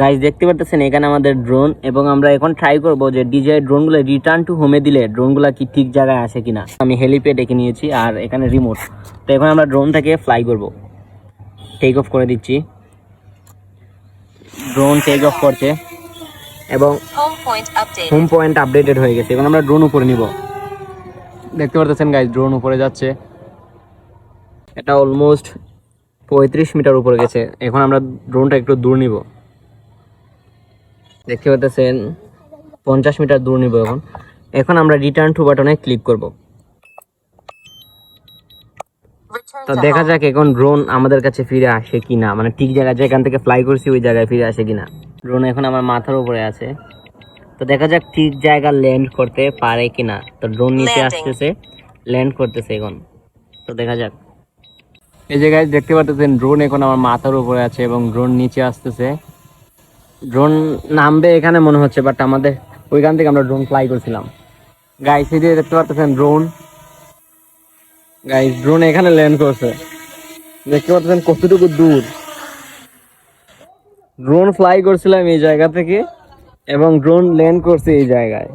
Guys দেখতে পাচ্ছেন এখানে আমাদের ড্রোন, এবং আমরা এখন ট্রাই করব যে ডিজে ড্রোনগুলো রিটার্ন টু হোমে দিলে ড্রোনগুলো কি ঠিক জায়গায় আসে কিনা। আমি হেলিপ্যাড এঁকে নিয়েছি আর এখানে রিমোট। তো এখন আমরা ড্রোন থেকে ফ্লাই করব। টেক অফ করে দিচ্ছি। ড্রোন টেক অফ করছে এবং হোম পয়েন্ট আপডেটেড হয়ে গেছে। এখন আমরা ড্রোন উপরে নিব। দেখতে পাচ্ছেন গাইস ড্রোন উপরে যাচ্ছে। এটা অলমোস্ট 35 মিটার উপরে গেছে। এখন আমরা ড্রোনটা একটু দূর নিব। দেখতে পাচ্ছেন 50 মিটার দূর নিব। এখন আমরা রিটার্ন টু বাটনে ক্লিক করব। তো দেখা যাক এখন ড্রোন আমাদের কাছে ফিরে আসে কিনা, মানে ঠিক জায়গায় যেখান থেকে ফ্লাই করছি ওই জায়গায় ফিরে আসে কিনা। ড্রোন এখন আমার মাথার উপরে আছে। তো দেখা যাক ঠিক জায়গায় ল্যান্ড করতে পারে কিনা। তো ড্রোন নিচে আসতেছে, ল্যান্ড করতেছে এখন। তো দেখা যাক। এই জায়গায় দেখতে পাচ্ছেন ড্রোন এখন আমার মাথার উপরে আছে এবং ড্রোন নিচে আসতেছে। ড্রোন নামবে এখানে মনে হচ্ছে, বাট আমাদের ওইখান থেকে আমরা ড্রোন ফ্লাই করছিলাম। গাইস এই যে দেখতে পাচ্ছেন ড্রোন, গাইস ড্রোন এখানে ল্যান্ড করছে। দেখতে পাচ্ছেন কতটুকু দূর। ড্রোন ফ্লাই করছিলাম এই জায়গা থেকে এবং ড্রোন ল্যান্ড করছে এই জায়গায়।